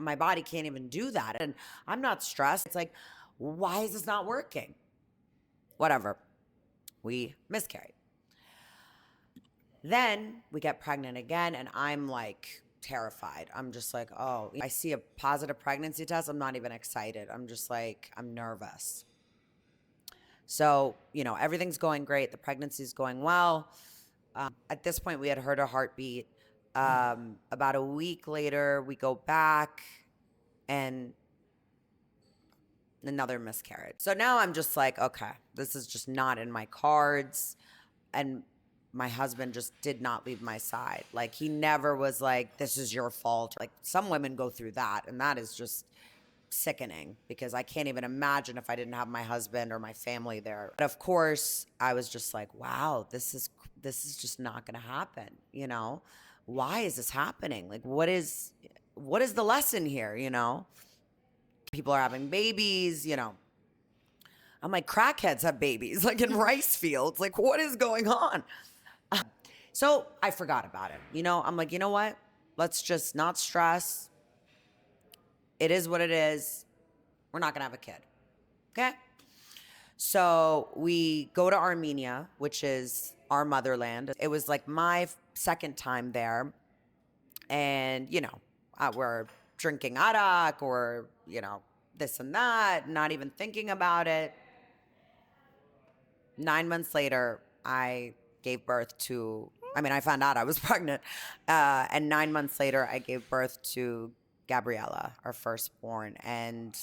my body can't even do that. And I'm not stressed. It's like, why is this not working? Whatever. We miscarried. Then we get pregnant again, and I'm like terrified. I'm just like, oh, I see a positive pregnancy test. I'm not even excited. I'm just like, I'm nervous. So, everything's going great. The pregnancy's going well. At this point, we had heard a heartbeat. About a week later, we go back and another miscarriage. So now I'm just like, okay, this is just not in my cards. And my husband just did not leave my side. Like, he never was like, this is your fault. Like, some women go through that, and that is just sickening, because I can't even imagine if I didn't have my husband or my family there. But of course, I was just like, wow, this is just not going to happen. Why is this happening? Like, what is the lesson here? People are having babies, I'm like, crackheads have babies, like in rice fields. Like, what is going on? So I forgot about it. I'm like, you know what? Let's just not stress. It is what it is. We're not going to have a kid. Okay? So we go to Armenia, which is our motherland. It was like my second time there. And, we're drinking arak or, this and that, not even thinking about it. 9 months later, I gave birth to, I found out I was pregnant. And 9 months later, I gave birth to Gabriella, our firstborn. And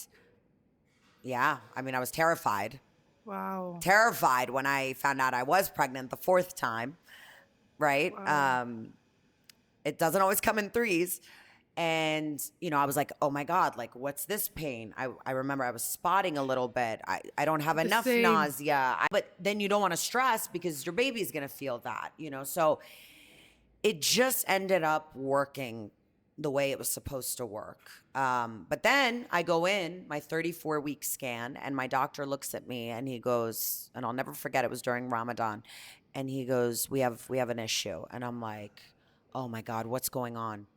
yeah, I was terrified. Wow. Terrified when I found out I was pregnant the fourth time, right? Wow. It doesn't always come in threes. And, I was like, oh my God, like, what's this pain? I remember I was spotting a little bit. I don't have enough same. nausea. But then you don't want to stress because your baby's going to feel that, So it just ended up working the way it was supposed to work. But then I go in my 34-week scan, and my doctor looks at me and he goes, and I'll never forget, it was during Ramadan. And he goes, we have an issue. And I'm like, oh my God, what's going on?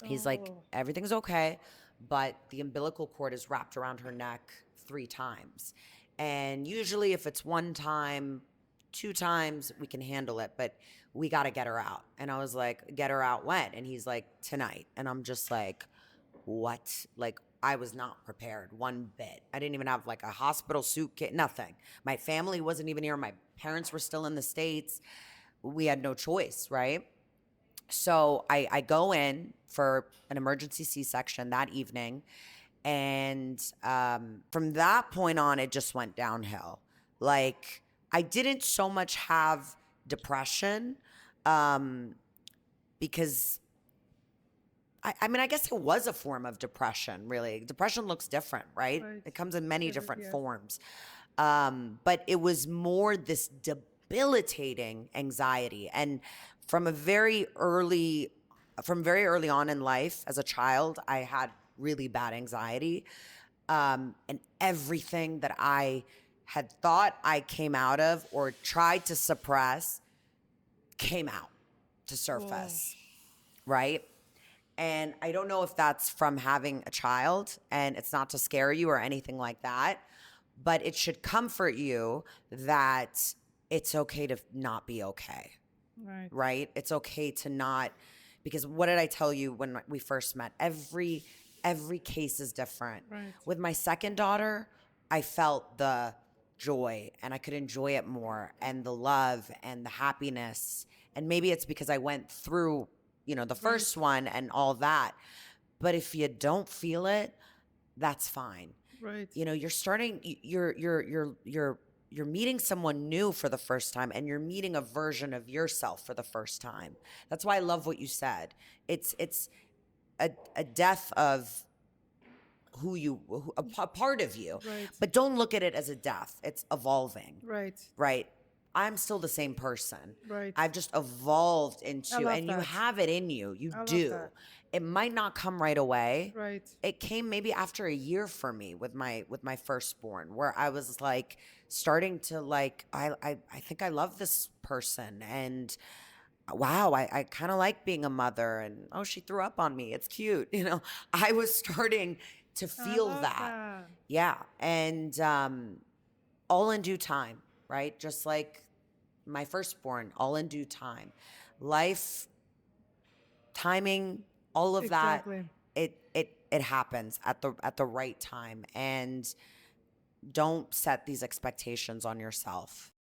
He's like, everything's okay, but the umbilical cord is wrapped around her neck 3 times. And usually if it's 1 time, 2 times, we can handle it, but we got to get her out. And I was like, get her out when? And he's like, tonight. And I'm just like, what? Like, I was not prepared one bit. I didn't even have like a hospital suitcase, nothing. My family wasn't even here. My parents were still in the States. We had no choice, right? So I go in for an emergency C-section that evening. And from that point on, it just went downhill. Like, I didn't so much have depression because, I guess it was a form of depression, really. Depression looks different, right? It comes in many different forms. But it was more this debilitating anxiety. And from very early on in life, as a child, I had really bad anxiety. And everything that I had thought I came out of or tried to suppress came out to surface, right? And I don't know if that's from having a child, and it's not to scare you or anything like that, but it should comfort you that it's okay to not be okay. Right? It's okay to not, because what did I tell you when we first met? Every case is different. Right. With my second daughter, I felt the joy, and I could enjoy it more, and the love and the happiness. And maybe it's because I went through, the first one and all that. But if you don't feel it, that's fine. Right. You're meeting someone new for the first time, and you're meeting a version of yourself for the first time. That's why I love what you said. It's a death of a part of you. Right. But don't look at it as a death. It's evolving. Right. Right. I'm still the same person. Right. I've just evolved into, and that. you have it in you. You I love do. that. It might not come right away. Right. It came maybe after a year for me with my firstborn, where I was like starting to like, I think I love this person, and wow, I kind of like being a mother, and oh, she threw up on me. It's cute. I was starting to I feel love that. that. Yeah. And all in due time, right? Just like my firstborn, all in due time. Life, timing, all of that, Exactly. it happens at the right time. And don't set these expectations on yourself.